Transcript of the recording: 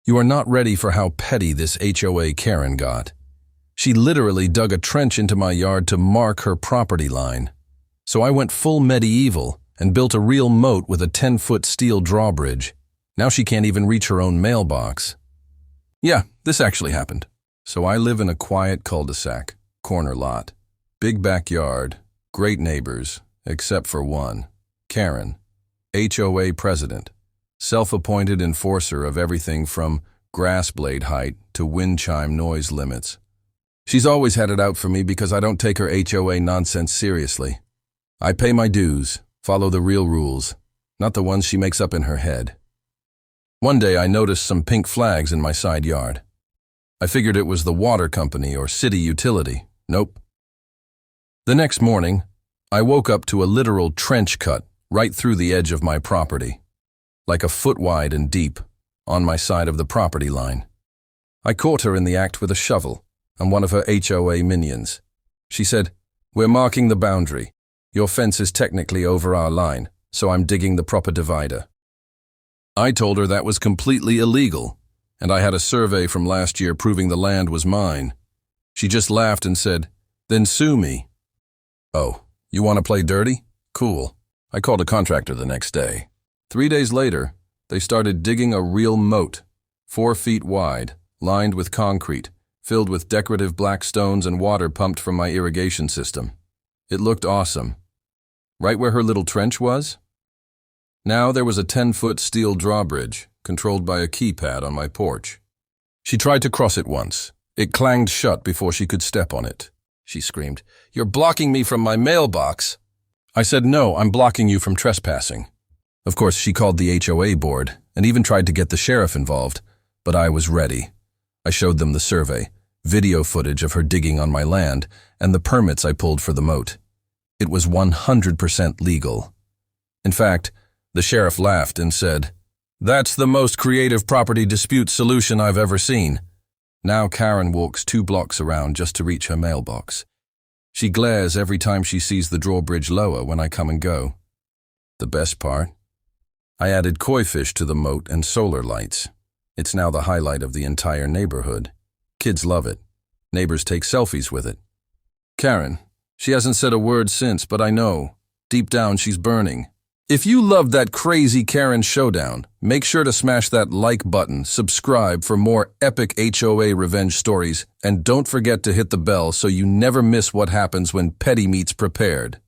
You are not ready for how petty this HOA Karen got. She literally dug a trench into my yard to mark her property line. So I went full medieval and built a real moat with a 10-foot steel drawbridge. Now she can't even reach her own mailbox. Yeah, this actually happened. So I live in a quiet cul-de-sac, corner lot. Big backyard, great neighbors, except for one. Karen, HOA president, self-appointed enforcer of everything from grass blade height to wind chime noise limits. She's always had it out for me because I don't take her HOA nonsense seriously. I pay my dues, follow the real rules, not the ones she makes up in her head. One day I noticed some pink flags in my side yard. I figured it was the water company or city utility. Nope. The next morning, I woke up to a literal trench cut right through the edge of my property, like a foot wide and deep, on my side of the property line. I caught her in the act with a shovel and one of her HOA minions. She said, "We're marking the boundary. Your fence is technically over our line, so I'm digging the proper divider." I told her that was completely illegal, and I had a survey from last year proving the land was mine. She just laughed and said, "Then sue me." Oh, you want to play dirty? Cool. I called a contractor the next day. 3 days later, they started digging a real moat, 4 feet wide, lined with concrete, filled with decorative black stones and water pumped from my irrigation system. It looked awesome. Right where her little trench was? Now there was a 10-foot steel drawbridge, controlled by a keypad on my porch. She tried to cross it once. It clanged shut before she could step on it. She screamed, "You're blocking me from my mailbox." I said, "No, I'm blocking you from trespassing." Of course, she called the HOA board and even tried to get the sheriff involved, but I was ready. I showed them the survey, video footage of her digging on my land, and the permits I pulled for the moat. It was 100% legal. In fact, the sheriff laughed and said, "That's the most creative property dispute solution I've ever seen." Now Karen walks 2 blocks around just to reach her mailbox. She glares every time she sees the drawbridge lower when I come and go. The best part? I added koi fish to the moat and solar lights. It's now the highlight of the entire neighborhood. Kids love it. Neighbors take selfies with it. Karen, she hasn't said a word since, but I know, deep down she's burning. If you loved that crazy Karen showdown, make sure to smash that like button, subscribe for more epic HOA revenge stories, and don't forget to hit the bell so you never miss what happens when petty meat's prepared.